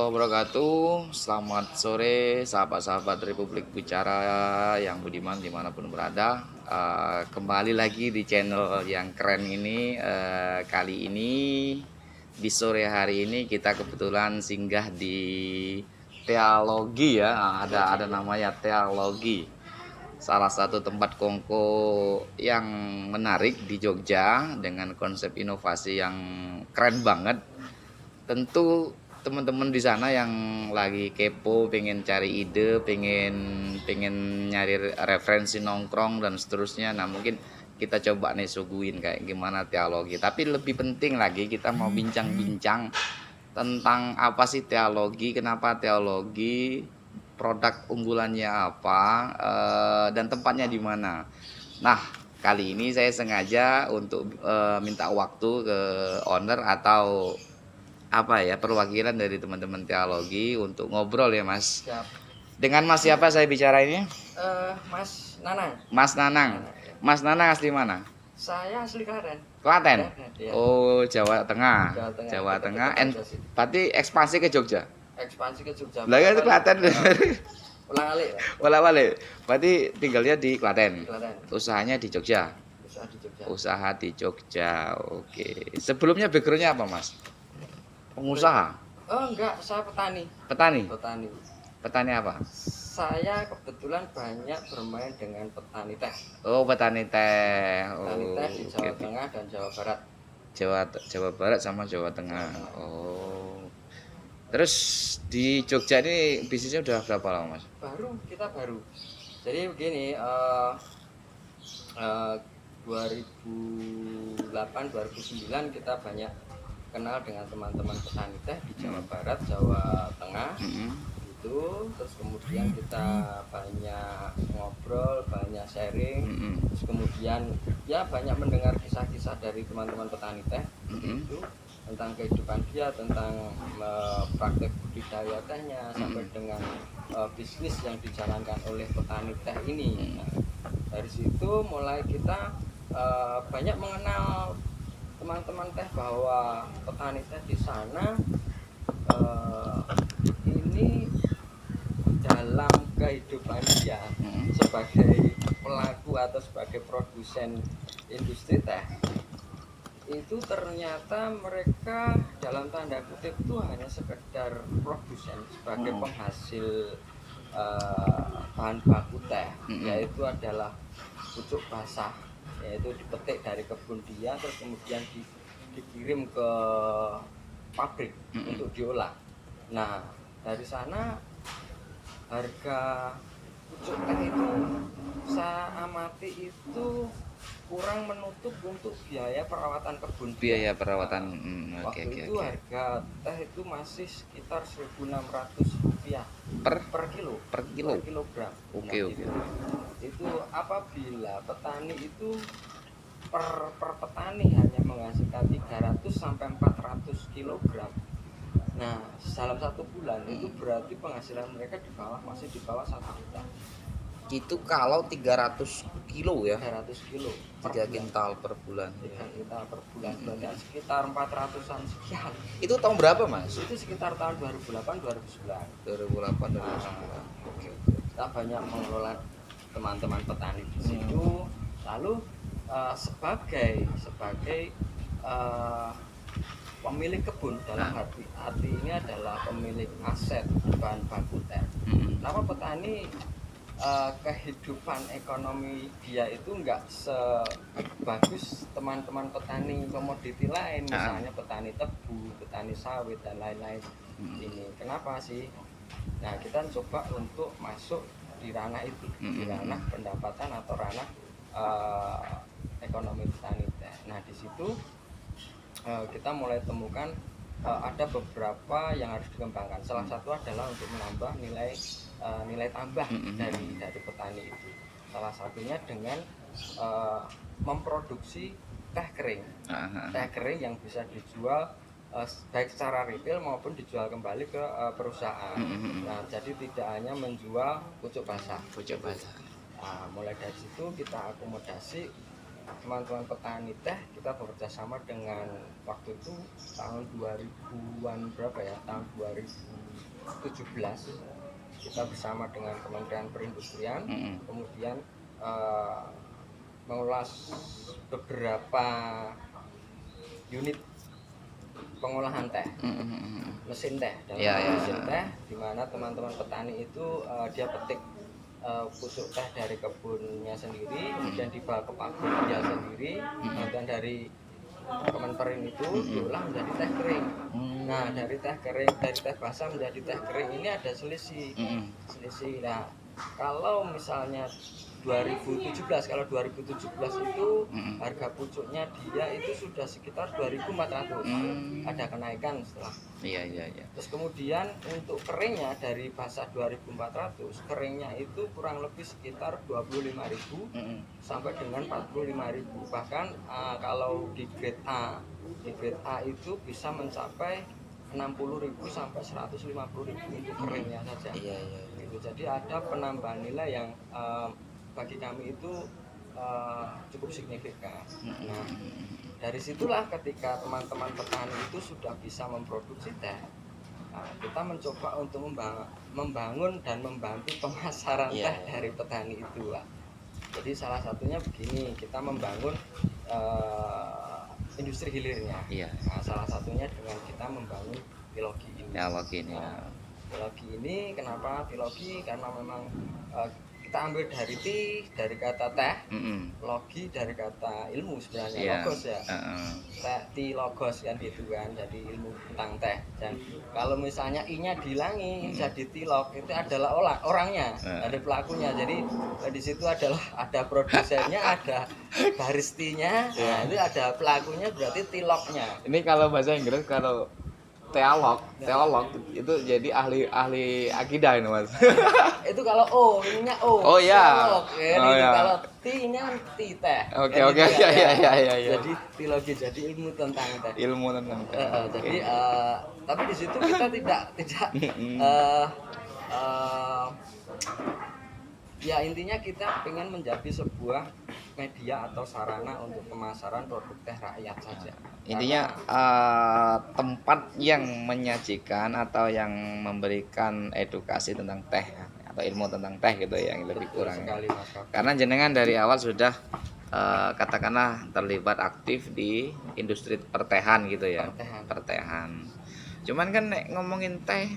warahmatullahi wabarakatuh. Selamat sore sahabat-sahabat Republik Bicara yang budiman dimanapun berada. Kembali lagi di channel yang keren ini. Kali ini di sore hari ini kita kebetulan singgah di Tealogi ya. Ada namanya Tealogi. Salah satu tempat kongko yang menarik di Jogja dengan konsep inovasi yang keren banget. Tentu teman-teman di sana yang lagi kepo, pengen cari ide, pengen nyari referensi nongkrong dan seterusnya. Nah, mungkin kita coba nih suguhin kayak gimana teologi. Tapi lebih penting lagi kita mau bincang-bincang tentang apa sih teologi, kenapa teologi, produk unggulannya apa, dan tempatnya di mana. Nah, kali ini saya sengaja untuk minta waktu ke owner atau apa ya, perwakilan dari teman-teman teologi untuk ngobrol ya Mas. Siap. Dengan Mas siapa saya bicara ini? Mas Nanang. Mas Nanang. Mas Nanang asli mana? Saya asli Klaten. Klaten. Ya. Oh, Jawa Tengah. Jawa Tengah. Berarti ekspansi ke Jogja. Ekspansi ke Jogja. Lah itu Klaten. Ulang-alik. Ulang-alik. Berarti tinggalnya di Klaten. Klaten. Usahanya di Jogja. Usaha di Jogja. Usaha di Jogja. Oke. Sebelumnya backgroundnya apa Mas? Pengusaha? Oh enggak, saya petani. Petani? Petani. Petani apa? Saya kebetulan banyak bermain dengan petani teh. Oh, petani teh. Petani teh di Jawa Oke. Tengah dan Jawa Barat. Jawa Barat sama Jawa Tengah. Oh. Terus di Jogja ini bisnisnya udah berapa lama, Mas? Kita baru. Jadi begini, 2008-2009 kita banyak kenal dengan teman-teman petani teh di Jawa Barat, Jawa Tengah. Itu terus kemudian kita banyak ngobrol, banyak sharing. Terus kemudian ya banyak mendengar kisah-kisah dari teman-teman petani teh itu tentang kehidupan dia, tentang praktek budidaya tehnya sampai dengan bisnis yang dijalankan oleh petani teh ini. Nah, dari situ mulai kita banyak mengenal teman-teman teh bahwa petani teh di sana ini dalam kehidupan dia sebagai pelaku atau sebagai produsen industri teh itu ternyata mereka dalam tanda kutip itu hanya sekedar produsen sebagai penghasil bahan baku teh, yaitu adalah pucuk basah, yaitu dipetik dari kebun dia terus kemudian dikirim ke pabrik untuk diolah. Nah, dari sana harga pucuk teh itu saya amati itu kurang menutup untuk biaya perawatan kebun. Biaya perawatan. Waktu itu harga teh itu masih sekitar Rp1.600 per kilo. Per kilogram. Oke. Itu apabila petani itu per petani hanya menghasilkan 300 sampai 400 kilogram. Nah, dalam 1 bulan itu berarti penghasilan mereka masih di bawah 1 juta. Itu kalau 300 kilo ya? 300 kilo 3 kintal per bulan. 3 kintal per bulan, berarti sekitar 400-an sekian. Itu tahun berapa, Mas? Itu sekitar tahun 2008-2009. 2008-2009. Oke. Kita banyak mengelola teman-teman petani di situ. Lalu sebagai pemilik kebun, dalam arti ini adalah pemilik aset bahan baku teh. Kenapa petani kehidupan ekonomi dia itu enggak sebagus teman-teman petani komoditi lain, misalnya petani tebu, petani sawit dan lain-lain. Ini kenapa sih? Nah, kita coba untuk masuk di ranah itu, di ranah pendapatan atau ranah ekonomi petani teh. Nah, di situ kita mulai temukan ada beberapa yang harus dikembangkan. Salah satu adalah untuk menambah nilai tambah dari petani itu. Salah satunya dengan memproduksi teh kering. Teh kering yang bisa dijual baik secara retail maupun dijual kembali ke perusahaan. Nah, jadi tidak hanya menjual pucuk basah. Nah, mulai dari situ kita akomodasi teman-teman petani teh. Kita bekerja sama dengan waktu itu tahun 2000-an berapa ya, tahun 2000 kita bersama dengan Kementerian Perindustrian kemudian mengulas beberapa unit pengolahan teh, mesin teh, mesin teh, di mana teman-teman petani itu dia petik pucuk teh dari kebunnya sendiri, kemudian dibawa ke pabrik dia sendiri, dan dari Kemenperin itu diolah menjadi teh kering. Nah dari teh kering, dari teh basah menjadi teh kering ini ada selisih. Nah kalau misalnya 2017 itu harga pucuknya dia itu sudah sekitar 2.400, ada kenaikan setelah. Iya. Terus kemudian untuk keringnya dari basah 2.400, keringnya itu kurang lebih sekitar 25.000 sampai dengan 45.000. Bahkan kalau di grade A itu bisa mencapai 60.000 sampai 150.000 untuk keringnya saja. Gitu. Jadi ada penambahan nilai yang bagi kami itu cukup signifikan. Nah, dari situlah ketika teman-teman petani itu sudah bisa memproduksi teh, kita mencoba untuk membangun dan membantu pemasaran teh dari petani itu, Pak. Jadi salah satunya begini, kita membangun industri hilirnya. Nah, salah satunya dengan kita membangun Filogi ini. Filogi ini kenapa Filogi? Karena memang kita ambil dari dari kata teh, logi dari kata ilmu sebenarnya, logos ya. Teh logos kan gitu kan, jadi ilmu tentang teh. Dan kalau misalnya i-nya dihilangi jadi tilok, itu adalah orangnya, ada pelakunya. Jadi di situ ada produsennya, ada baristinya, nah, itu ada pelakunya, berarti tiloknya. Ini kalau bahasa Inggris kalau teolog itu jadi ahli akidah ini, Mas. Itu kalau ininya Oh ya. teolog, ya. Kalau T-nya ti teh. Oke. Ya. Jadi teologi, jadi ilmu tentang teh. Jadi tapi di situ kita tidak ya intinya kita pengen menjadi sebuah media atau sarana untuk pemasaran produk teh rakyat saja. Intinya tempat yang menyajikan atau yang memberikan edukasi tentang teh atau ilmu tentang teh gitu ya, yang lebih kurang. Karena jenengan dari awal sudah katakanlah terlibat aktif di industri pertehan gitu ya. Pertehan. Cuman kan ngomongin teh,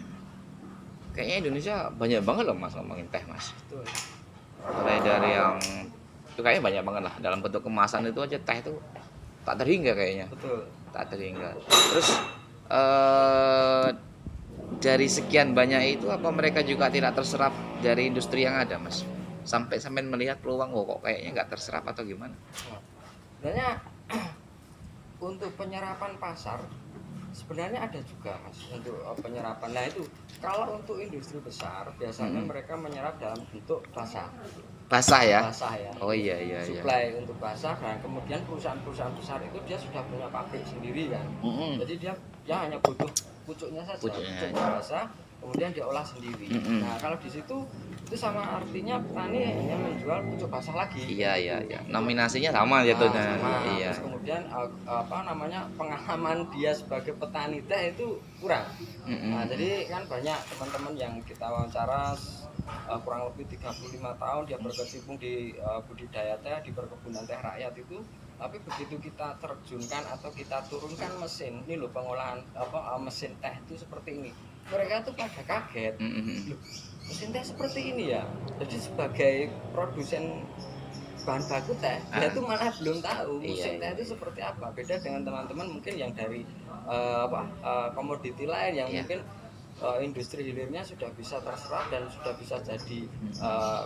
kayaknya Indonesia banyak banget loh Mas ngomongin teh, Mas. Betul. Mulai dari yang itu kayaknya banyak banget lah, dalam bentuk kemasan itu aja teh itu tak terhingga kayaknya. Betul. Tak terhingga. Terus dari sekian banyak itu apa mereka juga tidak terserap dari industri yang ada, Mas? Sampai melihat peluang kok kayaknya nggak terserap atau gimana? Sebenarnya untuk penyerapan pasar sebenarnya ada juga, Mas, untuk penyerapan. Nah itu kalau untuk industri besar biasanya mereka menyerap dalam bentuk basah ya. Oh iya. Supply untuk basah, dan kemudian perusahaan-perusahaan besar itu dia sudah punya pabrik sendiri kan. Jadi dia hanya butuh pucuknya saja, pucuknya basah, kemudian diolah sendiri. Nah kalau di situ itu sama artinya petani hanya menjual pucuk basah lagi. Iya. Nominasinya sama jatuhnya. Iya. Terus kemudian pengalaman dia sebagai petani teh itu kurang. Nah jadi kan banyak teman-teman yang kita wawancara kurang lebih 35 tahun dia berkecimpung di budidaya teh, di perkebunan teh rakyat itu. Tapi begitu kita terjunkan atau kita turunkan mesin, ini loh pengolahan mesin teh itu seperti ini, mereka tuh pada kaget. Loh, mesin teh seperti ini ya. Jadi sebagai produsen bahan baku teh, dia tuh malah belum tahu mesin teh itu seperti apa. Beda dengan teman-teman mungkin yang dari komoditi lain yang mungkin industri hilirnya sudah bisa terserap dan sudah bisa jadi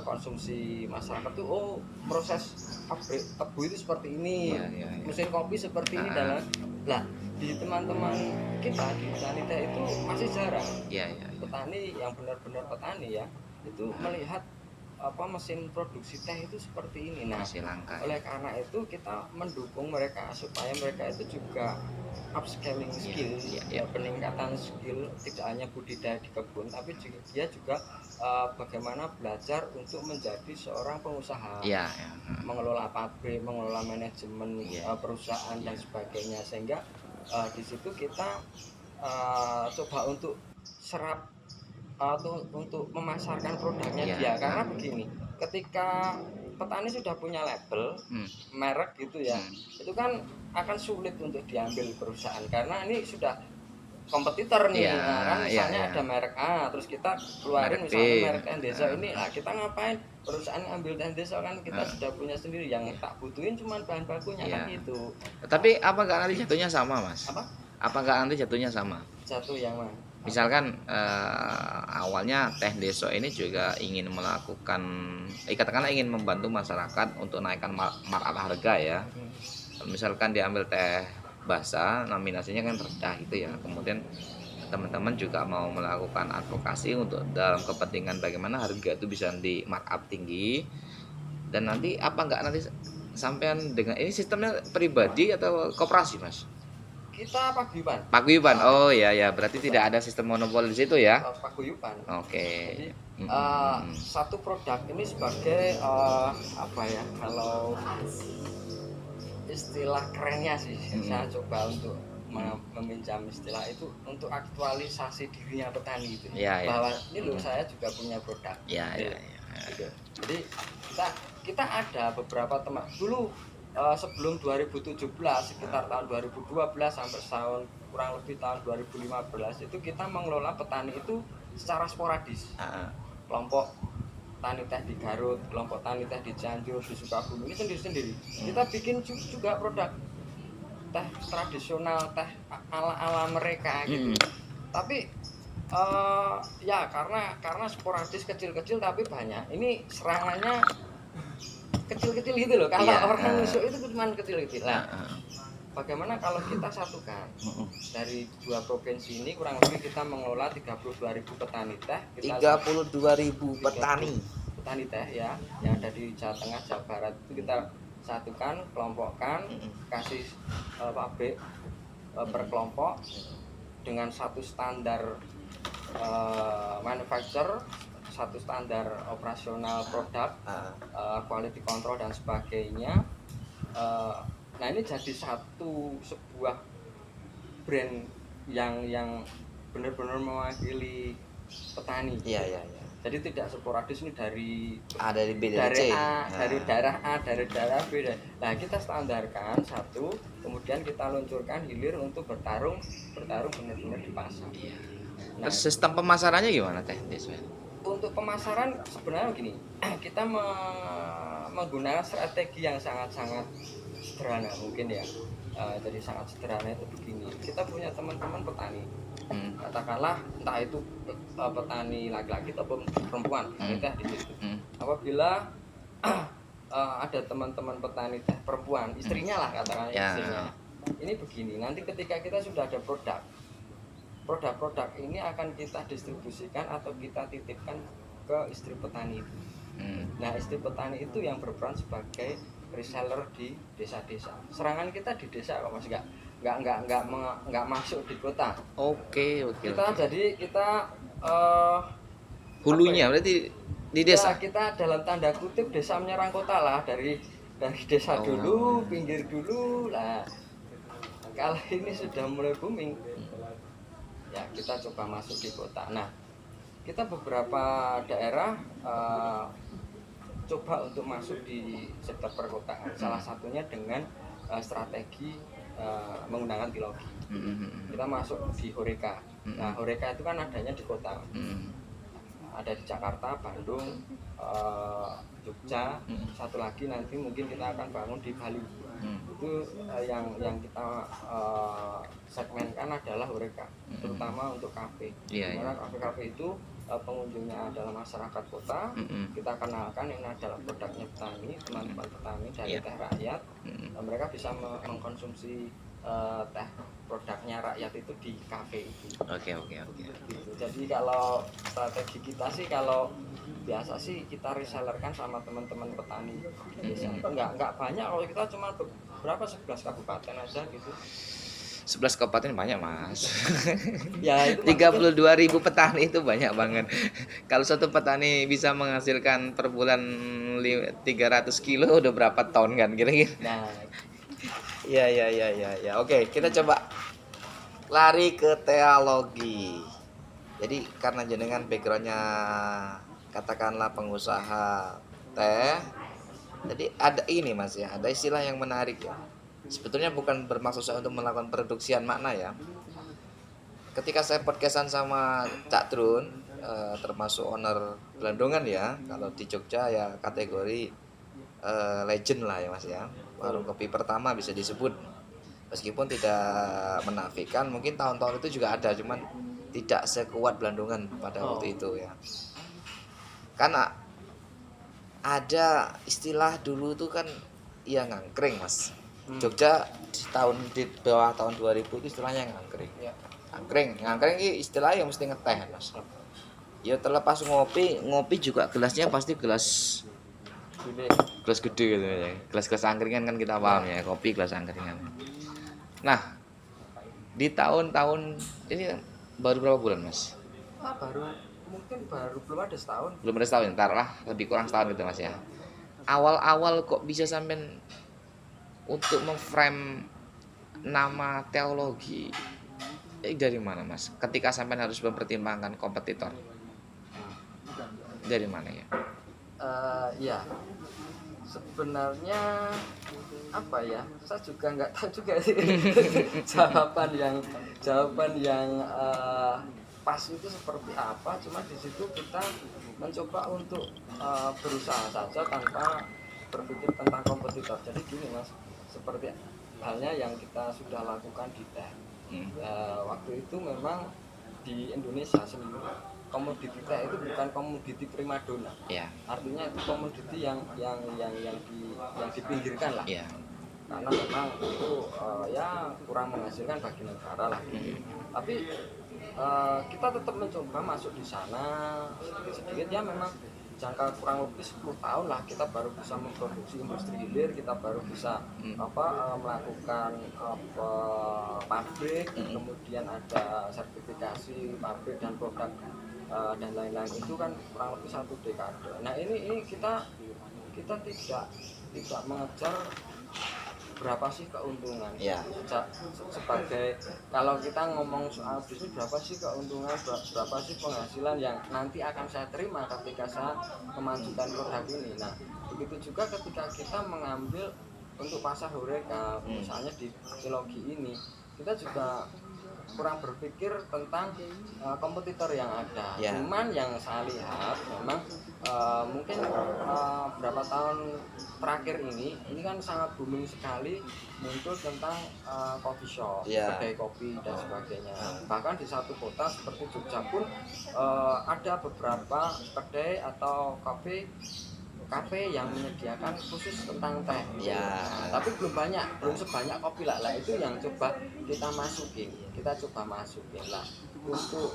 konsumsi masyarakat tuh. Proses pabrik tebu itu seperti ini, mesin kopi seperti ini, dan lah di teman-teman kita di petani teh itu masih jarang. Petani yang benar-benar petani ya itu melihat mesin produksi teh itu seperti ini. Nah, masih langka. Oleh karena itu kita mendukung mereka supaya mereka itu juga upscaling skill, peningkatan skill, tidak hanya budidaya di kebun, tapi dia juga bagaimana belajar untuk menjadi seorang pengusaha, mengelola pabrik, mengelola manajemen perusahaan dan sebagainya. Sehingga di situ kita coba untuk serap untuk memasarkan produknya Iya. dia, karena begini, ketika petani sudah punya label Hmm. merek gitu ya, Hmm. itu kan akan sulit untuk diambil perusahaan karena ini sudah kompetitor nih. Iya, Nah, kan iya, misalnya iya. ada merek A terus kita keluarin Merek B. misalnya merek Endeso Ah, ini, nah kita ngapain perusahaan ngambil Endeso, kan kita ah. sudah punya sendiri, yang tak butuhin cuman bahan bakunya kan Iya. gitu. Tapi apa nggak nanti jatuhnya sama, Mas? Apa Apa nggak nanti jatuhnya sama? satu yang mana? Misalkan awalnya Teh Deso ini juga ingin melakukan, katakanlah ingin membantu masyarakat untuk naikkan markup harga ya. Misalkan diambil teh basah, nominasinya kan rendah gitu ya. Kemudian teman-teman juga mau melakukan advokasi untuk dalam kepentingan bagaimana harga itu bisa di markup tinggi. Dan nanti apa nggak nanti sampean dengan ini sistemnya pribadi atau koperasi, Mas? Kita paguyuban. Paguyuban. Oh ya ya, berarti tidak ada sistem monopoli di situ ya. Paguyuban. Oke. Jadi Mm-mm. satu produk ini sebagai apa ya, kalau istilah kerennya sih, saya coba untuk meminjam istilah itu untuk aktualisasi dirinya petani itu, Ya, ya. bahwa ini loh saya juga punya produk. Ya ya ya. Gitu. Jadi kita ada beberapa teman dulu sebelum 2017, sekitar tahun 2012 sampai tahun kurang lebih tahun 2015 itu kita mengelola petani itu secara sporadis. Kelompok tani teh di Garut, kelompok tani teh di Cianjur, di Sukabumi, ini sendiri-sendiri. Kita bikin juga produk teh tradisional, teh ala mereka gitu. Tapi ya karena sporadis, kecil-kecil tapi banyak. Ini serangannya kecil-kecil gitu loh. Kalau orang musuh itu cuma kecil-kecil. Nah, bagaimana kalau kita satukan dari 2 provinsi ini, kurang lebih kita mengelola 32.000 petani teh. 32.000 petani teh ya, yang ada di Jawa Tengah, Jawa Barat, itu kita satukan, kelompokkan, kasih pabrik per kelompok dengan satu standar manufacturer, satu standar operasional produk, quality control dan sebagainya. Nah ini jadi sebuah brand yang benar-benar mewakili petani. Iya. Jadi tidak sporadis ini dari B dari C. Dari daerah A, dari daerah B. Nah kita standarkan satu, kemudian kita luncurkan hilir untuk bertarung benar-benar di pasar. Iya. Nah, terus sistem pemasarannya gimana Teh Deso? Untuk pemasaran sebenarnya begini, kita menggunakan strategi yang sangat-sangat sederhana mungkin ya. Jadi sangat sederhana itu begini, kita punya teman-teman petani, katakanlah entah itu petani laki-laki ataupun perempuan, teh di situ. Apabila ada teman-teman petani teh perempuan, istrinya lah katakanlah istrinya, ini begini, nanti ketika kita sudah ada produk ini akan kita distribusikan atau kita titipkan ke istri petani itu. Nah istri petani itu yang berperan sebagai reseller di desa-desa. Serangan kita di desa kok Mas, nggak masuk di kota. Oke. Jadi kita hulunya berarti di desa. Kita dalam tanda kutip desa menyerang kota lah, dari desa dulu, pinggir dulu lah. Kalau ini sudah mulai booming, ya kita coba masuk di kota. Nah, kita beberapa daerah coba untuk masuk di sektor perkotaan. Salah satunya dengan strategi menggunakan Tilogi. Kita masuk di Horeca. Nah, Horeca itu kan adanya di kota. Ada di Jakarta, Bandung, Jogja. Satu lagi nanti mungkin kita akan bangun di Bali. Itu yang kita segmenkan adalah Horeca, terutama untuk kafe. Dimana kafe-kafe itu pengunjungnya adalah masyarakat kota. Kita kenalkan ini adalah produknya petani, teman-teman petani dari teh rakyat. Mereka bisa mengkonsumsi teh produknya rakyat itu di kafe itu. Oke. Gitu. Jadi kalau strategi kita sih, kalau biasa sih kita resellerkan sama teman-teman petani desa. Enggak banyak, kalau kita cuma berapa 11 kabupaten aja gitu. 11 kabupaten banyak Mas. Ya itu 32.000 petani itu banyak banget. Kalau satu petani bisa menghasilkan per bulan 300 kilo udah berapa ton kan kira-kira. Nah, ya. Oke, kita coba lari ke teologi. Jadi karena jenengan backgroundnya katakanlah pengusaha teh, jadi ada ini Mas ya, ada istilah yang menarik ya. Sebetulnya bukan bermaksud saya untuk melakukan produksian makna ya. Ketika saya podcastan sama Cak Trun, termasuk owner Belandongan ya, kalau di Jogja ya kategori legend lah ya Mas ya. Warung kopi pertama bisa disebut. Meskipun tidak menafikan, mungkin tahun-tahun itu juga ada, cuman tidak sekuat Belandongan pada waktu itu ya. Karena ada istilah dulu itu kan ya ngangkring Mas. Jogja di bawah tahun 2000 itu istilahnya ngangkring. Ya. Ngangkring ini istilahnya yang mesti ngeteh Mas. Ya terlepas ngopi juga gelasnya pasti gelas gede gitu ya. Gelas angkringan kan kita paham ya, kopi gelas angkringan. Nah, di tahun-tahun ini baru berapa bulan Mas? Mungkin belum ada setahun. Belum ada setahun, ntar lah lebih kurang setahun gitu Mas ya. Awal-awal kok bisa sampai untuk memframe nama teologi dari mana Mas? Ketika sampai harus mempertimbangkan kompetitor, dari mana ya? Ya, sebenarnya apa ya? Saya juga nggak tahu juga sih jawaban yang pas itu seperti apa. Cuma di situ kita mencoba untuk berusaha saja tanpa berpikir tentang kompetitor. Jadi gini Mas, seperti halnya yang kita sudah lakukan di teh. Waktu itu memang di Indonesia sendiri komoditi teh itu bukan komoditi primadona. Ya. Artinya itu komoditi yang dipinggirkan lah. Ya. Karena memang itu ya kurang menghasilkan bagi negara lah. Tapi kita tetap mencoba masuk di sana sedikit-sedikit ya, memang jangka kurang lebih 10 tahun lah kita baru bisa memproduksi industri hilir, kita baru bisa melakukan pabrik, kemudian ada sertifikasi pabrik dan produk dan lain-lain, itu kan kurang lebih 1 dekade. Nah ini kita tidak mengejar berapa sih keuntungan ya. Sebagai kalau kita ngomong soal bisnis, berapa sih keuntungan, berapa sih penghasilan yang nanti akan saya terima ketika saya memajukan produk ini. Nah begitu juga ketika kita mengambil untuk pasar horeca, misalnya di teologi ini, kita juga kurang berpikir tentang kompetitor yang ada. Cuman yang saya lihat memang mungkin berapa tahun terakhir ini kan sangat booming sekali muncul tentang coffee shop, kedai kopi dan sebagainya. Bahkan di satu kota seperti Jogja pun ada beberapa kedai atau kafe yang menyediakan khusus tentang teh. Tapi belum sebanyak kopi lah. Itu yang coba kita coba masukin lah. Untuk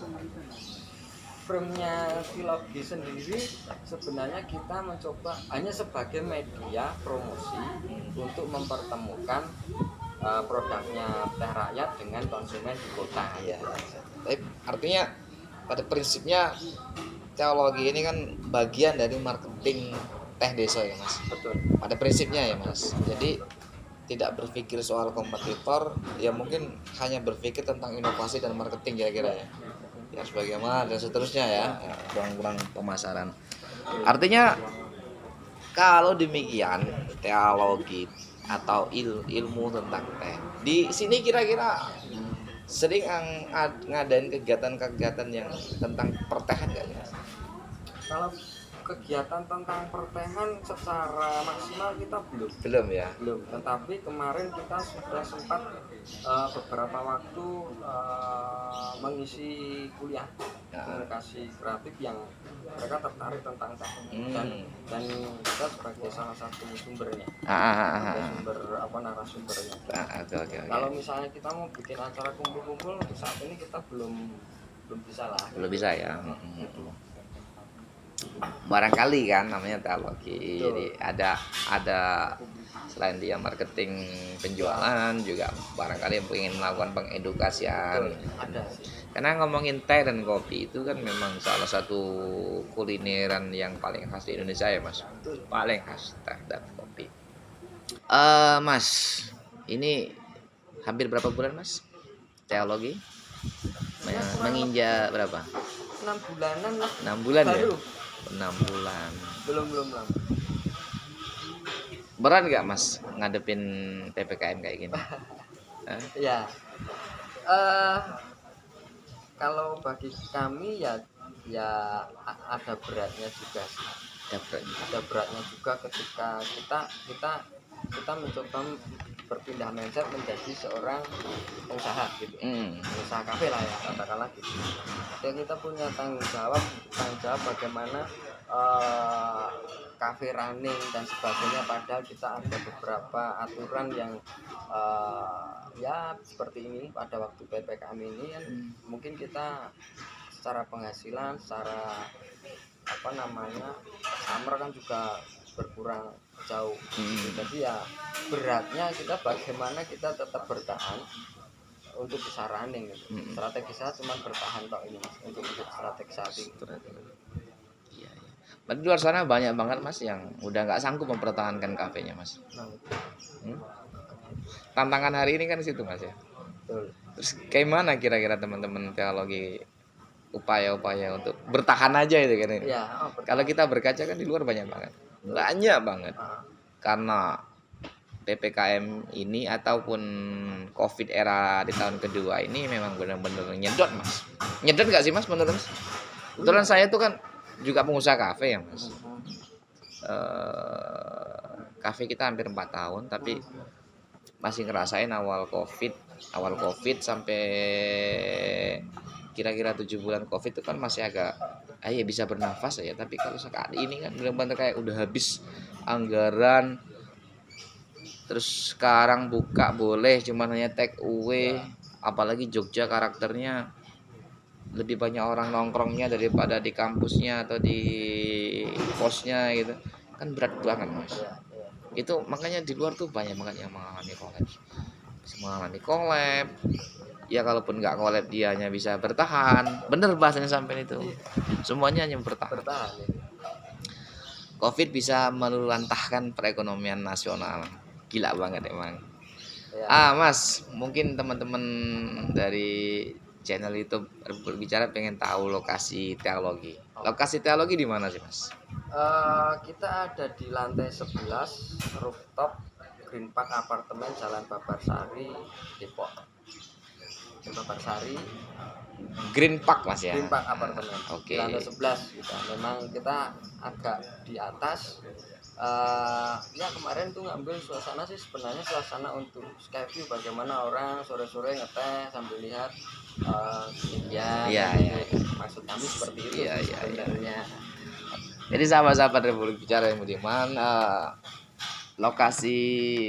frame-nya teologi sendiri sebenarnya kita mencoba hanya sebagai media promosi untuk mempertemukan produknya teh rakyat dengan konsumen di kota. Tapi artinya pada prinsipnya teologi ini kan bagian dari marketing teh desa ya Mas. Betul. Pada prinsipnya ya Mas. Jadi tidak berpikir soal kompetitor, ya mungkin hanya berpikir tentang inovasi dan marketing kira-kira ya. Ya sebagaimana dan seterusnya ya. Kurang pemasaran. Artinya kalau demikian teologi atau ilmu tentang teh di sini kira-kira sering ngadain kegiatan-kegiatan yang tentang pertehan nggak ya? Kalau kegiatan tentang pertehan secara maksimal kita belum ya. Tetapi kemarin kita sudah sempat beberapa waktu mengisi kuliah komunikasi kreatif yang mereka tertarik tentang teh dan kita sebagai salah satu sumbernya, narasumbernya. Okay. Kalau misalnya kita mau bikin acara kumpul-kumpul saat ini kita belum bisa lah. Belum bisa ya. Barangkali kan namanya teologi. Jadi ada selain dia marketing penjualan juga barangkali ingin melakukan pengedukasian. Ada sih. Karena ngomongin teh dan kopi itu kan memang salah satu kulineran yang paling khas di Indonesia ya Mas. Paling khas teh dan kopi. Mas, ini hampir berapa bulan Mas? Teologi menginjak berapa? 6 bulanan lah. 6 bulan Baru. ya? 6 bulan. Belum lama. Berat nggak Mas ngadepin PPKM kayak gini? Hah? Ya. Kalau bagi kami ya ada beratnya juga sih. Ada beratnya juga ketika kita mencoba berpindah mindset menjadi seorang pengusaha gitu. Pengusaha kafe lah ya, katakanlah gitu. Dan kita punya tanggung jawab bagaimana kafe running dan sebagainya, padahal kita ada beberapa aturan yang ya seperti ini pada waktu PPKM ini kan mungkin kita secara penghasilan, secara summer kan juga berkurang jauh. Jadi ya beratnya kita bagaimana kita tetap bertahan untuk bisa running gitu. Strategi saya cuma bertahan tok ini Mas, untuk strategi saat ini. Iya. Berarti di luar sana banyak banget Mas yang udah nggak sanggup mempertahankan kafenya Mas. Tantangan hari ini kan di situ Mas ya. Betul. Terus kayak mana kira-kira teman-teman teologi upaya-upaya untuk bertahan aja itu kan ini. Ya, Kalau kita berkaca kan di luar banyak banget. Banyak banget. Karena PPKM ini ataupun Covid era di tahun kedua ini memang benar-benar nyedot Mas. Nyedot nggak sih Mas menurut Mas? Kebetulan saya tuh kan juga pengusaha kafe ya Mas. Kafe kita hampir 4 tahun tapi masih ngerasain awal covid sampai kira-kira 7 bulan covid itu kan masih agak ya bisa bernafas ya, tapi kalau sekali ini kan benar-benar kayak udah habis anggaran. Terus sekarang buka boleh cuman hanya take away, apalagi Jogja karakternya lebih banyak orang nongkrongnya daripada di kampusnya atau di kosnya gitu kan, berat banget Mas. Itu makanya di luar tuh banyak banget yang mengalami collab. Ya kalaupun nggak collab dia hanya bisa bertahan. Bener bahasanya sampai itu. Semuanya hanya bertahan. Covid bisa meluluhlantahkan perekonomian nasional. Gila banget emang. Mas, mungkin teman-teman dari channel YouTube berbicara pengen tahu lokasi teologi. Lokasi teologi di mana sih Mas? Kita ada di lantai 11 rooftop Green Park Apartemen Jalan Babarsari, Depok. Babarsari Green Park Mas ya? Green Park Apartemen. Oke. Lantai 11 kita. Memang kita agak di atas. Ya kemarin tuh ngambil suasana sih sebenarnya suasana untuk skyview, bagaimana orang sore-sore ngeteh sambil lihat Iya. Maksud kami seperti itu sebenarnya. Jadi sahabat-sahabat Republik Bicara yang budiman, lokasi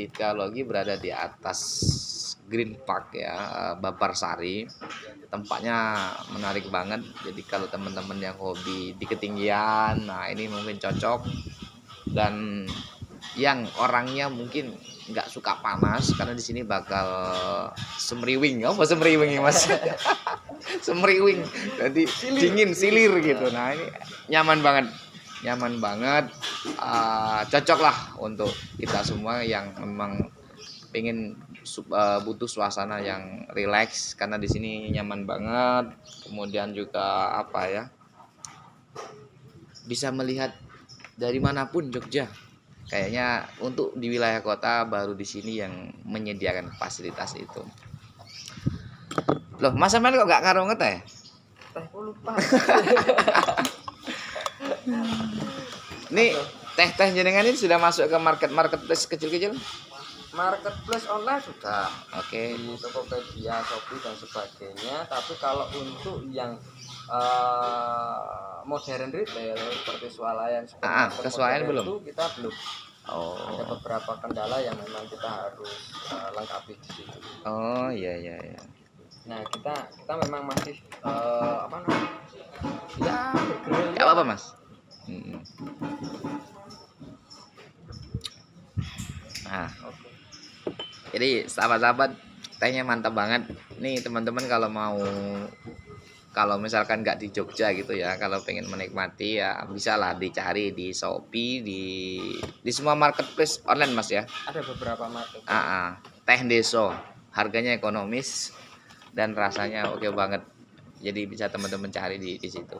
teologi berada di atas Green Park ya, Babarsari. Tempatnya menarik banget. Jadi kalau teman-teman yang hobi di ketinggian, nah ini mungkin cocok. Dan yang orangnya mungkin nggak suka panas karena di sini bakal semriwing. Apa semriwing ya Mas? Semriwing. Jadi dingin, silir gitu. Nah ini nyaman banget. Cocok lah untuk kita semua yang memang pengen butuh suasana yang rileks, karena di sini nyaman banget. Kemudian juga bisa melihat dari manapun Jogja. Kayaknya untuk di wilayah kota baru di sini yang menyediakan fasilitas itu. Loh, Mas sampean kok gak karo ngeteh? Tehku lupa. Nih, teh jenengan ini sudah masuk ke marketplace kecil-kecil? Marketplace online sudah. Oke. Di Tokopedia, Shopee dan sebagainya. Tapi kalau untuk yang modern retail seperti swalayan, kesualian belum? Itu kita belum. Ada beberapa kendala yang memang kita harus lengkapi di situ. Oh iya. Nah kita memang masih bergerak. Gak apa-apa Mas. Nah, jadi sahabat-sahabat, tehnya mantap banget. Nih teman-teman kalau misalkan nggak di Jogja gitu ya, kalau pengen menikmati ya bisa lah dicari di Shopee, di semua marketplace online Mas ya. Ada beberapa marketplace. Teh Deso, harganya ekonomis dan rasanya oke banget. Jadi bisa teman-teman cari di situ.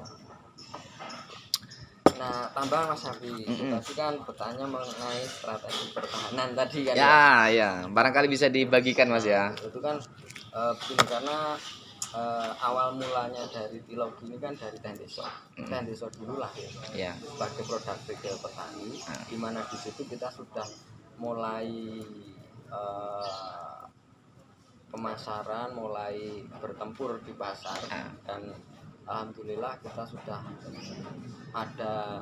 Nah, tambahan Mas Hafi, tadi kan bertanya mengenai strategi pertahanan tadi kan Ya, barangkali bisa dibagikan Mas ya. Itu kan begini, karena awal mulanya dari Tilogi ini kan dari Teh Deso dulu lah Ya. sebagai produk retail petani, di mana di situ kita sudah mulai pemasaran, mulai bertempur di pasar, dan alhamdulillah kita sudah ada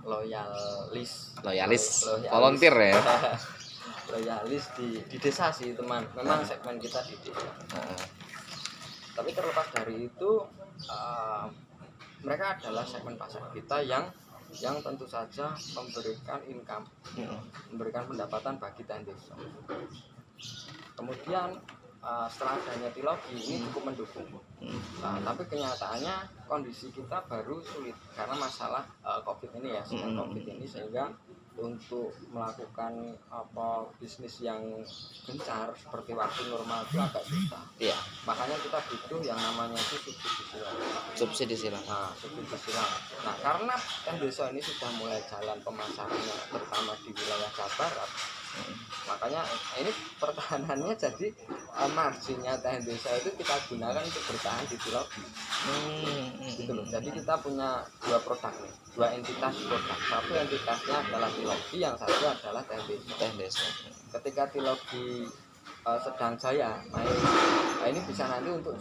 loyalis volunteer ya. Loyalis di desa sih teman, memang segmen kita di desa. Tapi terlepas dari itu, mereka adalah segmen pasar kita yang tentu saja memberikan income, memberikan pendapatan bagi Teh Deso. Kemudian setelah adanya Tilogi ini cukup mendukung. Tapi kenyataannya kondisi kita baru sulit karena masalah COVID ini ya, COVID ini, sehingga untuk melakukan bisnis yang gencar seperti waktu normal itu agak susah. Iya. Makanya kita butuh yang namanya itu subsidi silang. Subsidi silang. Nah, karena Teh Deso ini sudah mulai jalan pemasarannya terutama di wilayah Jawa Barat, makanya ini pertahanannya jadi marginnya Teh Deso itu kita gunakan untuk bertahan di Tilogi. Gitu loh. Jadi kita punya dua produk nih, dua entitas produk. Satu entitasnya adalah Tilogi, yang satu adalah Teh Deso. Ketika Tilogi sedang jaya main, ini bisa nanti untuk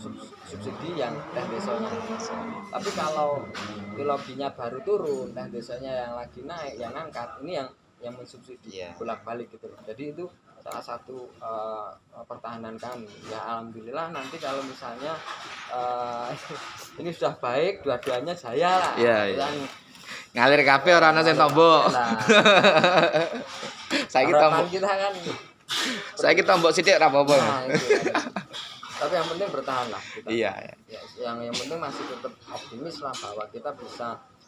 subsidi yang Teh Desonya. Tapi kalau Tiloginya baru turun, Teh Desonya yang lagi naik, yang angkat, ini yang mensubsidi bolak-balik gitu loh. Jadi itu salah satu pertahanan kami. Ya alhamdulillah nanti kalau misalnya ini sudah baik, dua-duanya jaya lah. Dan ngalir kafe orang sing tombo. Saya kita tombok sithik ora apa-apa. Tapi yang penting bertahan lah kita. Iya. Yang penting masih tetap optimis lah bahwa kita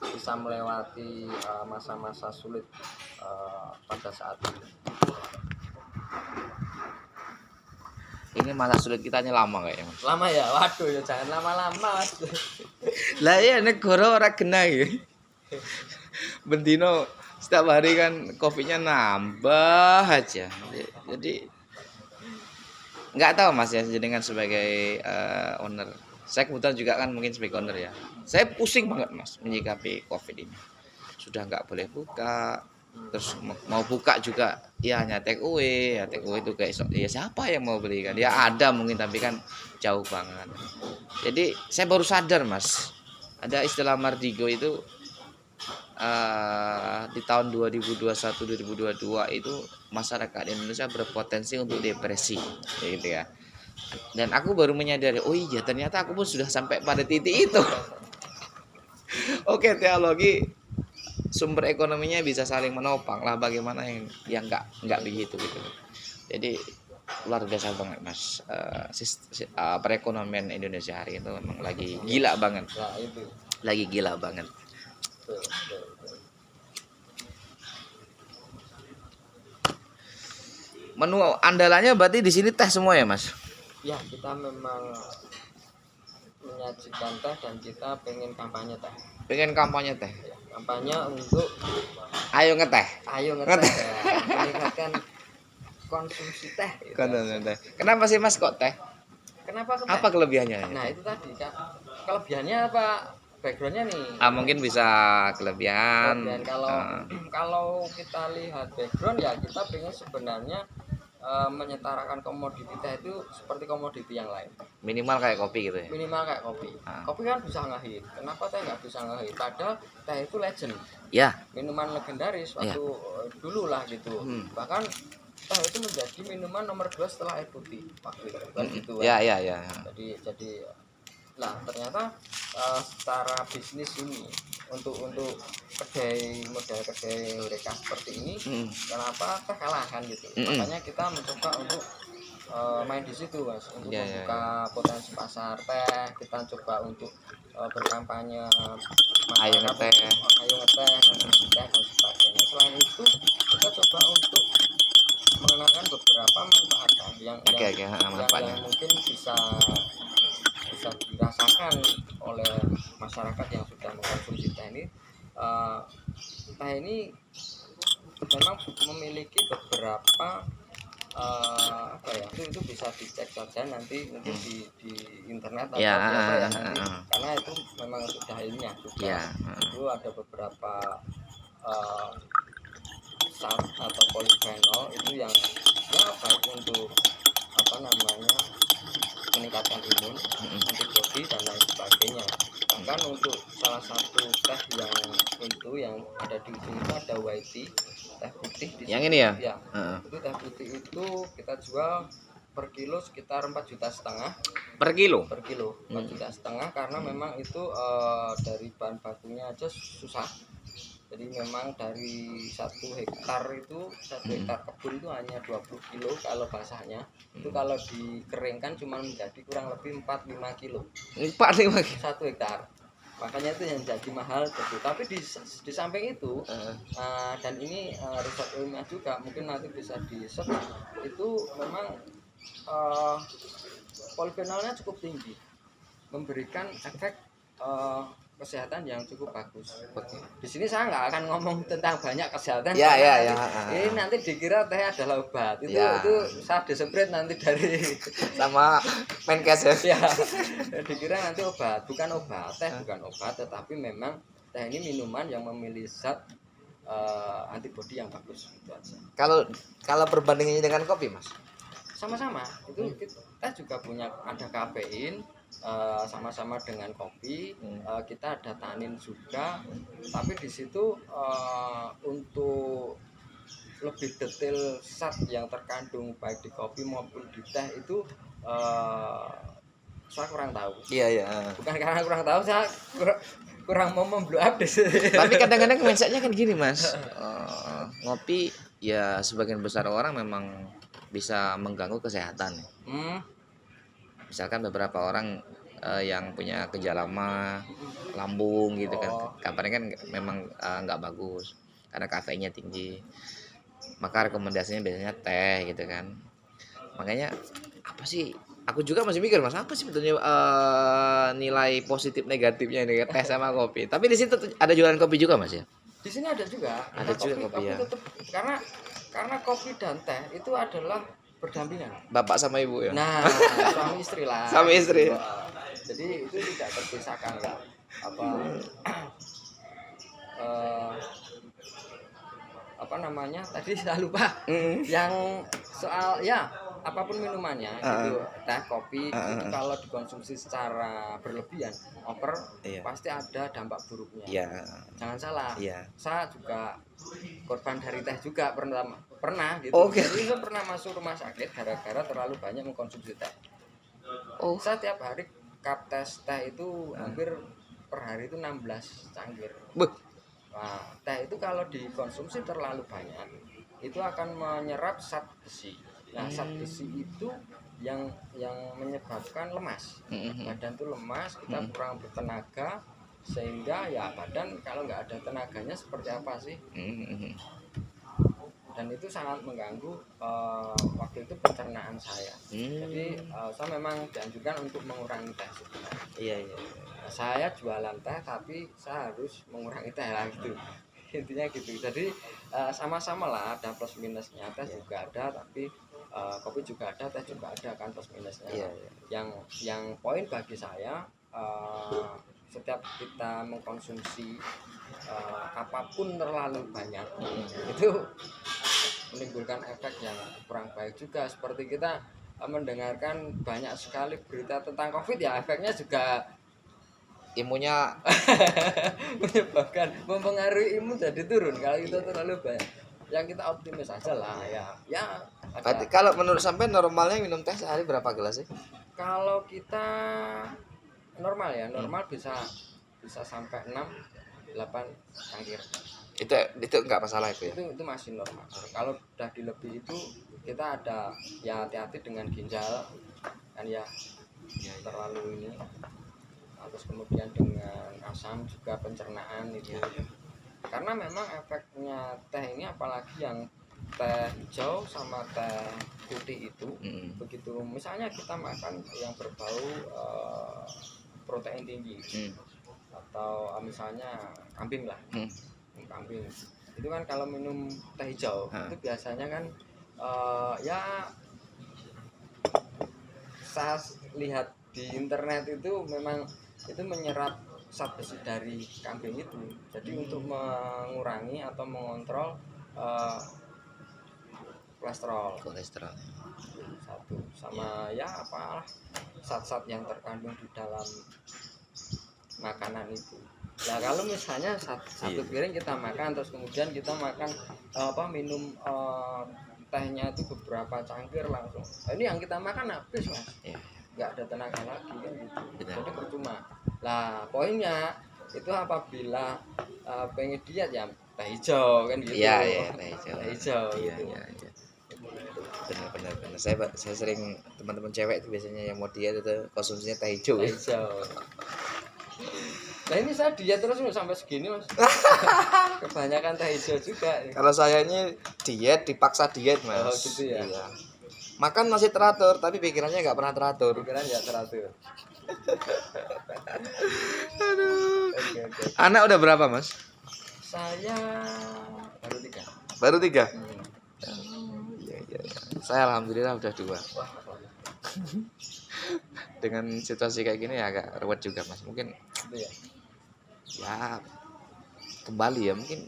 bisa melewati masa-masa sulit pada saat ini. Ini masa sulit kita lama kayaknya Mas. Lama ya? Waduh ya, jangan lama-lama Mas. Lah iya negara ora kena ya. Bendino setiap hari kan COVID-nya nambah aja. Jadi nggak tahu Mas ya, dengan sebagai owner. Saya kebetulan juga kan mungkin sebagai owner ya. Saya pusing banget Mas menyikapi COVID ini. Sudah nggak boleh buka. Terus mau buka juga ya hanya take away. Ya take away itu kayak ya siapa yang mau beli kan? Ya ada mungkin tapi kan jauh banget. Jadi saya baru sadar Mas, ada istilah Mardigo itu di tahun 2021-2022 itu masyarakat Indonesia berpotensi untuk depresi gitu ya. Dan aku baru menyadari, oh iya ternyata aku pun sudah sampai pada titik itu. Oke, teologi sumber ekonominya bisa saling menopang lah, bagaimana yang nggak begitu gitu. Jadi luar biasa banget Mas, perekonomian Indonesia hari itu memang lagi gila banget. Lagi gila banget. Menu andalannya berarti di sini teh semua ya Mas? Ya, kita memang menyajikan teh dan kita pengen kampanye teh. Pengen kampanye teh? Ya, kampanye untuk ayo ngeteh. Meningkatkan konsumsi teh. Gitu. Teh. Kenapa sih Mas kok teh? Kenapa teh? Apa kelebihannya? Nah itu tadi Kak. Kelebihannya apa? Backgroundnya nih. Mungkin bisa kelebihan. Kalau kita lihat background ya kita pengen sebenarnya menyetarakan komoditi teh itu seperti komoditi yang lain. Minimal kayak kopi gitu ya. Minimal kayak kopi. Kopi kan bisa ngehit. Kenapa teh nggak bisa ngehit? Padahal teh itu legend. Ya. Minuman legendaris waktu dulu lah gitu. Bahkan teh itu menjadi minuman nomor 2 setelah air putih waktu itu. Gitu, ya. Jadi nah ternyata secara bisnis ini untuk model kedai mereka seperti ini, kenapa teh kalah kan gitu. Makanya kita mencoba untuk main di situ Mas, untuk membuka potensi pasar teh. Kita coba untuk berkampanye ayo ngeteh dan sebagainya. Selain itu kita coba untuk mengenalkan beberapa manfaat yang mungkin bisa bisa dirasakan oleh masyarakat yang sudah mengkonsumsi teh ini. Teh ini memang memiliki beberapa apa ya, itu bisa dicek saja nanti mungkin di internet atau Ya, di apa ya nanti, karena itu memang sudah ilmiah juga. ya. Itu ada beberapa zat atau polifenol itu yang ya baik untuk apa namanya meningkatkan imun, antibodi dan lain sebagainya. Bahkan untuk salah satu teh yang ada di ujung itu ada white tea, teh putih di Yang situ. ini ya? Ya, itu teh putih itu kita jual per kilo sekitar 4,5 juta Per kilo? 4,5 juta karena memang itu dari bahan bakunya aja susah. Jadi memang dari 1 hektar kebun itu hanya 20 kilo kalau basahnya. Itu kalau dikeringkan cuma menjadi kurang lebih 4-5 kilo 4-5 kilo. 1 hektar. Makanya itu yang jadi mahal betul. Tapi di samping itu dan ini riset ilmiah juga, mungkin nanti bisa di search, itu memang polifenolnya cukup tinggi, memberikan efek kesehatan yang cukup bagus. Di sini saya nggak akan ngomong tentang banyak kesehatan. Ya. Ini nanti dikira teh adalah obat. Itu saya disebut nanti dari sama Menkes ya. ya. Dikira nanti obat, bukan obat. Teh bukan obat, tetapi memang teh ini minuman yang memiliki zat antibodi yang bagus, itu aja. Kalau perbandingannya dengan kopi, Mas? Sama-sama. Itu teh juga punya ada kafein. Sama-sama dengan kopi, kita ada tanin juga, tapi di situ untuk lebih detail zat yang terkandung baik di kopi maupun di teh itu saya kurang tahu. Iya. Bukan karena kurang tahu, saya kurang mau memblow up di sini. Tapi kadang-kadang mindsetnya kan gini, Mas. Ngopi ya sebagian besar orang memang bisa mengganggu kesehatan. Misalkan beberapa orang yang punya gejala mah, lambung gitu kan, kabarnya kan memang nggak bagus karena kafeinnya tinggi. Maka rekomendasinya biasanya teh gitu kan. Makanya apa sih? Aku juga masih mikir, Mas, apa sih sebetulnya nilai positif negatifnya ini teh sama kopi. Tapi di situ ada jualan kopi juga, Mas ya? Di sini ada juga. Ada juga kopi ya. Tetap, karena kopi dan teh itu adalah berdampingan. Bapak sama ibu ya. Nah, suami istri lah. Suami istri. Jadi itu tidak terpisahkan ya. Apa namanya? Tadi saya lupa. Yang soal ya apapun minumannya gitu, teh, kopi itu kalau dikonsumsi secara berlebihan, over, pasti ada dampak buruknya. Jangan salah. Saya juga korban dari teh juga pernah gitu. Jadi saya pernah masuk rumah sakit gara-gara terlalu banyak mengkonsumsi teh. Saya tiap hari cup teh itu hampir per hari itu 16 cangkir. Nah, teh itu kalau dikonsumsi terlalu banyak itu akan menyerap zat besi. Nah, zat besi itu yang menyebabkan lemas. Badan tuh lemas, kita kurang bertenaga, sehingga ya badan kalau nggak ada tenaganya seperti apa sih? Dan itu sangat mengganggu waktu itu pencernaan saya. Jadi saya memang dianjurkan untuk mengurangi teh sebenarnya. Saya jualan teh tapi saya harus mengurangi teh lah gitu. Intinya gitu. Jadi sama-sama lah, ada plus minusnya. Teh juga ada, tapi kopi juga ada, teh juga ada kan plus minusnya. Yang poin bagi saya, setiap kita mengkonsumsi apapun terlalu banyak itu menimbulkan efek yang kurang baik juga. Seperti kita mendengarkan banyak sekali berita tentang COVID ya, efeknya juga imunnya menyebabkan mempengaruhi imun jadi turun kalau kita terlalu banyak. Yang kita optimis aja lah ya. Berarti kalau menurut sampai normalnya minum teh sehari berapa gelas sih? Kalau kita normal ya, bisa sampai 6-8 cangkir. Itu enggak masalah itu ya? Itu masih normal. Kalau udah dilebih itu kita ada ya hati-hati dengan ginjal kan ya terlalu ini. Terus kemudian dengan asam juga pencernaan itu. Karena memang efeknya teh ini apalagi yang teh hijau sama teh putih itu Mm. begitu misalnya kita makan yang berbau protein tinggi Mm. atau misalnya kambing lah, Mm. kambing itu kan kalau minum teh hijau Ha. itu biasanya kan ya saya lihat di internet itu memang itu menyerap zat besi dari kambing itu. Jadi untuk mengurangi atau mengontrol eh, kolesterol Kolesterol. satu sama ya apalah zat-zat yang terkandung di dalam makanan itu. Nah kalau misalnya satu Iya. piring kita makan terus kemudian kita makan minum tehnya itu beberapa cangkir langsung. Nah, ini yang kita makan habis mas, Iya. nggak ada tenaga lagi kan gitu. Benar. Jadi percuma. Lah poinnya itu apabila pengen diet ya teh hijau kan gitu. Iya, iya, teh hijau. Teh hijau Iya, gitu. iya, iya. Benar. Saya sering teman-teman cewek itu biasanya yang mau diet itu konsumsinya teh hijau. Teh hijau. Nah ini saya diet terus nggak sampai segini mas. Kebanyakan teh hijau juga. Kalau saya ini diet dipaksa diet mas. Oh, gitu ya? Iya. Makan masih teratur tapi pikirannya nggak pernah teratur. Pikiran nggak teratur. Aduh. Oke. Anak udah berapa mas? Saya baru 3. Baru 3. Hmm. Iya. Saya alhamdulillah udah 2. Wah, Dengan situasi kayak gini ya agak ruwet juga mas. Mungkin itu ya. ya kembali ya mungkin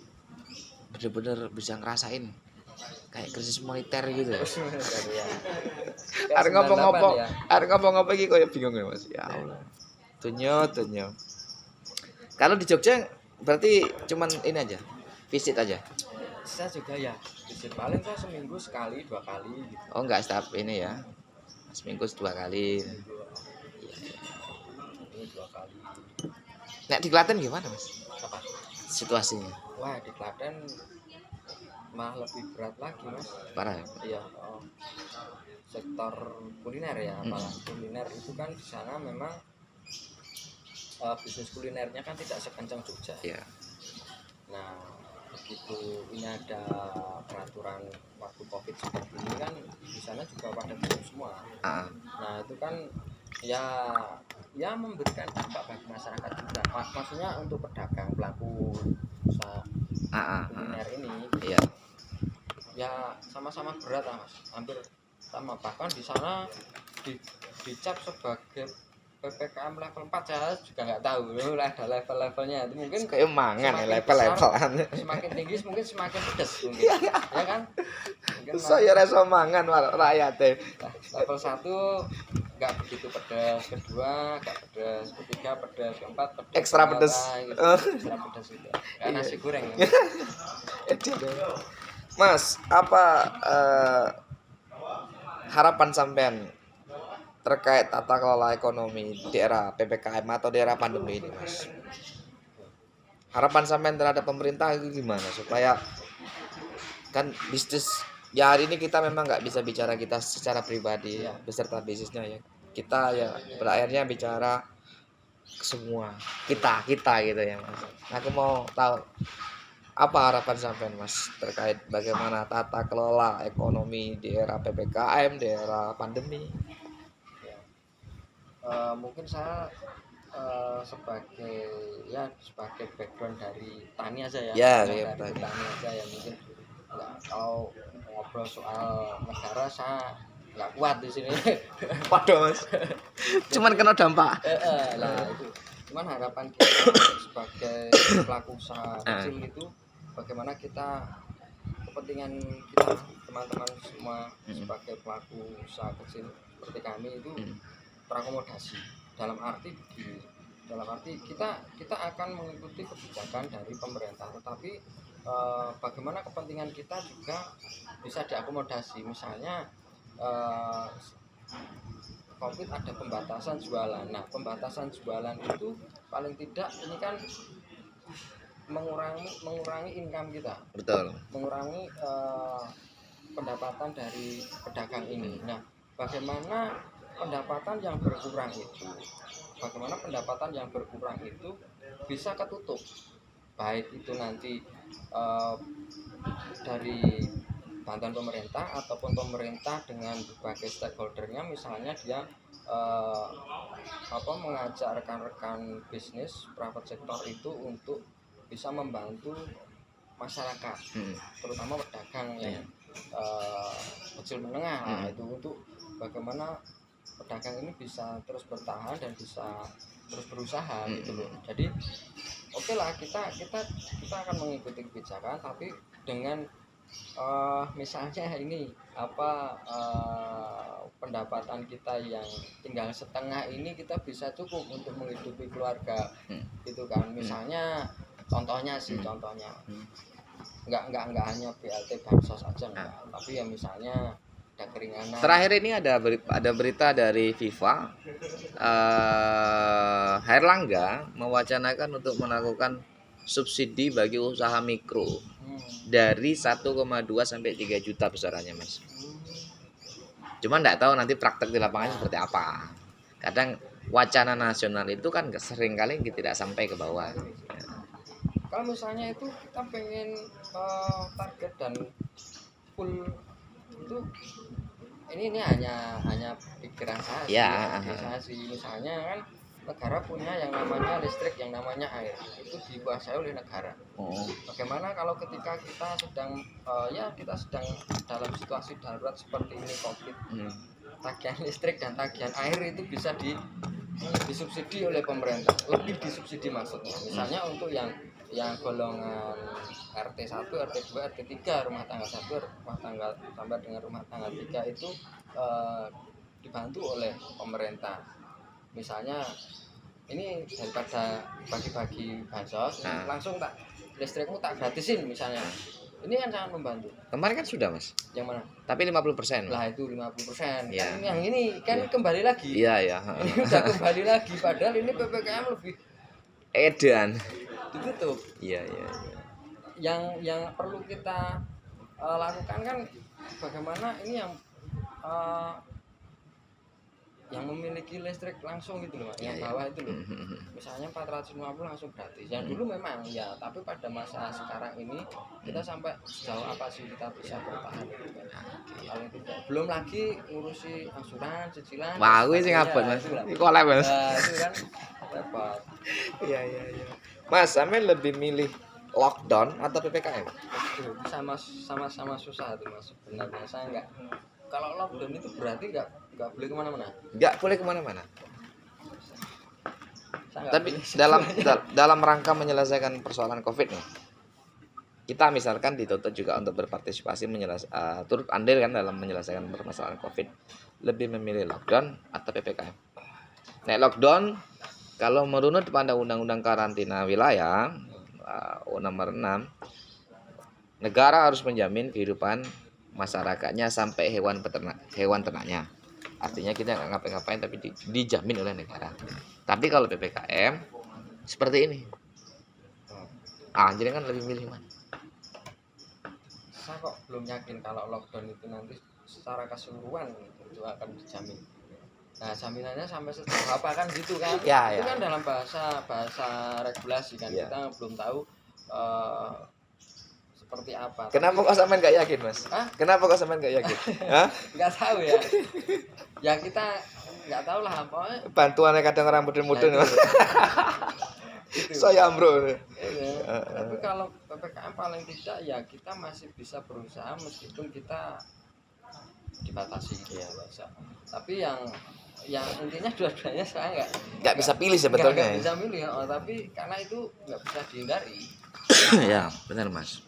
bener-bener bisa ngerasain kayak krisis moneter gitu ya. Arep ngomong-ngomong, arep ngomong-ngomong iki koyo bingung ya mas. Ya Allah. Tunyo. Kalau di Jogja berarti cuman ini aja, visit aja. Saya juga ya. Visit paling saya seminggu sekali 2 kali gitu. Oh enggak setiap ini ya. Seminggu 2 kali. Seminggu ini 2 kali. Nek di Klaten gimana mas Apa? situasinya? Wah di Klaten malah lebih berat lagi mas. Parah ya? Iya. Sektor kuliner ya, apalagi kuliner itu kan di sana memang bisnis kulinernya kan tidak sekencang Jogja. Iya. Nah, begitu ini ada peraturan waktu Covid seperti ini kan di sana juga pada tutup semua. Ah. Nah, itu kan ya memberikan dampak bagi masyarakat juga. Maksudnya untuk pedagang pelaku usaha kuliner ini Iya. ya sama-sama berat lah mas, hampir sama, bahkan di sana dicap sebagai PPKM level 4 saya juga nggak tahu ada level-levelnya itu mungkin Kayak mangan ya semakin level-levelan. semakin tinggi mungkin semakin pedas mungkin ya kan mungkin Saya rasa mangan rakyatnya. level 1 nggak begitu pedas, kedua nggak pedas, ketiga pedas, keempat pedas, Ekstra pedas. gitu. Ekstra pedas itu kayak nasi goreng ya. Mas, apa harapan sampean terkait tata kelola ekonomi di era PPKM atau di era pandemi ini, Mas? Harapan sampean terhadap pemerintah itu gimana supaya kan bisnis ya hari ini kita memang nggak bisa bicara kita secara pribadi ya, beserta bisnisnya ya. Kita ya berakhirnya bicara semua kita gitu ya, Mas. Aku mau tahu apa harapan sampean mas terkait bagaimana tata kelola ekonomi di era PPKM, di era pandemi? Mungkin saya sebagai background dari tani aja ya, dari tani aja ya mungkin nggak, kalau ngobrol soal negara saya nggak kuat di sini. Waduh mas, cuman kena dampak. Lah itu, cuman harapan kita sebagai pelaku usaha kecil itu bagaimana kita kepentingan kita teman-teman semua sebagai pelaku usaha kecil seperti kami itu terakomodasi dalam arti kita akan mengikuti kebijakan dari pemerintah, tetapi bagaimana kepentingan kita juga bisa diakomodasi. Misalnya Covid ada pembatasan jualan. Nah, pembatasan jualan itu paling tidak ini kan mengurangi income kita. Betul. Mengurangi pendapatan dari pedagang ini. Nah, bagaimana pendapatan yang berkurang itu bisa ketutup, baik itu nanti dari bantuan pemerintah ataupun pemerintah dengan berbagai stakeholdernya, misalnya dia mengajak rekan-rekan bisnis private sector itu untuk bisa membantu masyarakat, terutama pedagang yang kecil menengah. Nah, itu untuk bagaimana pedagang ini bisa terus bertahan dan bisa terus berusaha gitu loh. Jadi oke lah, kita akan mengikuti kebijakan, tapi dengan misalnya ini pendapatan kita yang tinggal setengah ini kita bisa cukup untuk menghidupi keluarga gitu kan. Misalnya contohnya nggak hanya BLT bansos aja enggak, tapi ya misalnya ada keringanan. Terakhir ini ada berita dari FIFA, Herlangga mewacanakan untuk melakukan subsidi bagi usaha mikro dari 1,2 sampai 3 juta besarannya, Mas. Cuma nggak tahu nanti praktek di lapangan seperti apa. Kadang wacana nasional itu kan sering kali tidak sampai ke bawah. Kalau misalnya itu kita pengen target dan full itu, ini hanya pikiran saya sih. Misalnya kan negara punya yang namanya listrik, yang namanya air, itu dikuasai oleh negara. Bagaimana kalau ketika kita sedang dalam situasi darurat seperti ini COVID, tagihan listrik dan tagihan air itu bisa disubsidi oleh pemerintah, lebih disubsidi maksudnya. Misalnya untuk yang golongan RT 1, RT 2, RT 3, rumah tangga 1, rumah tangga tambah dengan rumah tangga 3 itu dibantu oleh pemerintah. Misalnya ini daripada bagi-bagi bansos, langsung listrikmu tak gratisin misalnya. Ini kan sangat membantu. Kemarin kan sudah, Mas. Yang mana? Tapi 50%. Lah itu 50%. Ya. Kan yang ini kan kembali lagi. Iya. Ini udah kembali lagi, padahal ini PPKM lebih edan ditutup. Iya. Yang perlu kita lakukan kan bagaimana ini yang memiliki listrik langsung gitu loh, yang bawah itu loh. Misalnya 450 langsung gratis. Yang dulu memang ya, tapi pada masa sekarang ini kita sampai sejauh apa sih kita bisa bertahan gitu kan. Kalau tidak, belum lagi ngurusi angsuran, cicilan. Wah, kuwi sing abot, Mas. Iku oleh, Mas. Itu kan repot. Iya. Mas, sampean lebih milih lockdown atau PPKM? Sama-sama susah tuh, Mas. Sebenarnya saya enggak, kalau lockdown itu berarti nggak boleh kemana-mana. Nggak boleh kemana-mana. Tapi dalam rangka menyelesaikan persoalan COVID nih, kita misalkan dituntut juga untuk berpartisipasi turut andil kan dalam menyelesaikan permasalahan COVID, lebih memilih lockdown atau PPKM? Nah, lockdown kalau menurut pada Undang-Undang Karantina Wilayah nomor 6, negara harus menjamin kehidupan masyarakatnya sampai hewan ternaknya. Artinya kita nggak ngapa-ngapain tapi dijamin oleh negara. Tapi kalau PPKM seperti ini, jadi kan lebih milih mana? Saya kok belum yakin kalau lockdown itu nanti secara keseluruhan itu akan dijamin. Nah, jaminannya sampai sejauh apa kan gitu kan? Itu kan dalam bahasa regulasi kan, kita belum tahu seperti apa. Kenapa kok sampean nggak yakin, Mas? Kenapa kok sampean nggak yakin? Nggak tahu ya. Ya kita nggak tahu lah apa. Bantuannya kadang orang mudun-mudun, Mas. Gitu. Saya bro. Tapi kalau PPKM paling tidak ya kita masih bisa berusaha meskipun kita dibatasi. Ya, bisa. Tapi yang intinya dua-duanya saya nggak bisa pilih sebetulnya. Nggak bisa pilih, tapi karena itu nggak bisa dihindari. Ya, benar, Mas.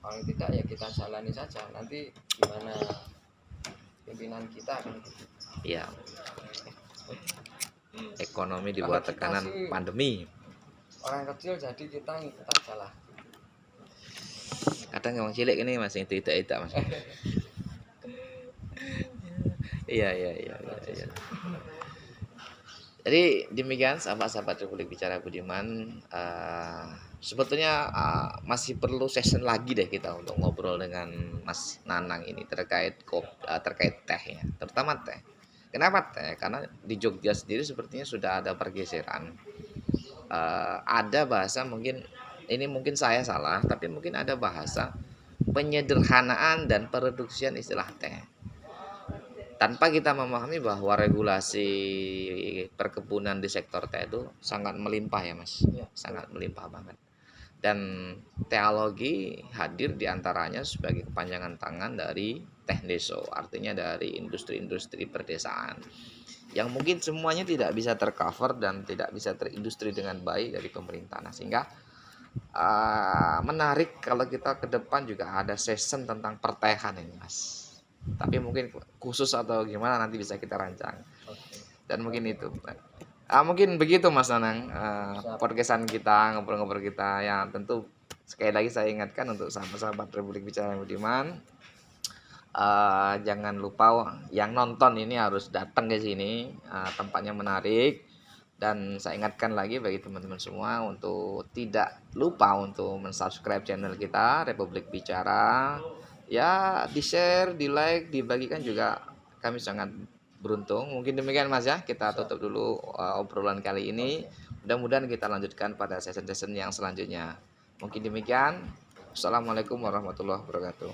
Paling tidak ya kita jalani saja, nanti gimana pimpinan kita kan gitu. Iya. Ekonomi di bawah tekanan pandemi. Orang kecil jadi kita ngikut aja lah. Kadang orang cilik ini masih tidak Mas. Iya. Jadi demikian sahabat-sahabat Republik Bicara Budiman, sebetulnya masih perlu session lagi deh kita untuk ngobrol dengan Mas Nanang ini terkait teh ya, terutama teh. Kenapa teh? Karena di Jogja sendiri sepertinya sudah ada pergeseran. Ada bahasa mungkin saya salah, tapi mungkin ada bahasa penyederhanaan dan pereduksian istilah teh. Tanpa kita memahami bahwa regulasi perkebunan di sektor teh itu sangat melimpah ya Mas, sangat melimpah banget. Dan teologi hadir diantaranya sebagai kepanjangan tangan dari Tehdeso, artinya dari industri-industri perdesaan yang mungkin semuanya tidak bisa tercover dan tidak bisa terindustri dengan baik dari pemerintah. Nah, sehingga menarik kalau kita ke depan juga ada session tentang pertehan ini Mas. Tapi mungkin khusus atau gimana nanti bisa kita rancang. Dan mungkin itu. Mungkin begitu Mas Nanang, podcastan kita, ngobrol-ngobrol kita. Ya tentu sekali lagi saya ingatkan untuk sahabat-sahabat Republik Bicara yang Budiman, jangan lupa yang nonton ini harus datang ke sini, tempatnya menarik. Dan saya ingatkan lagi bagi teman-teman semua untuk tidak lupa untuk mensubscribe channel kita Republik Bicara. Ya di-share, di-like, dibagikan juga kami sangat beruntung. Mungkin demikian Mas ya, kita tutup dulu obrolan kali ini. Mudah-mudahan kita lanjutkan pada session-session yang selanjutnya. Mungkin demikian. Assalamualaikum warahmatullahi wabarakatuh.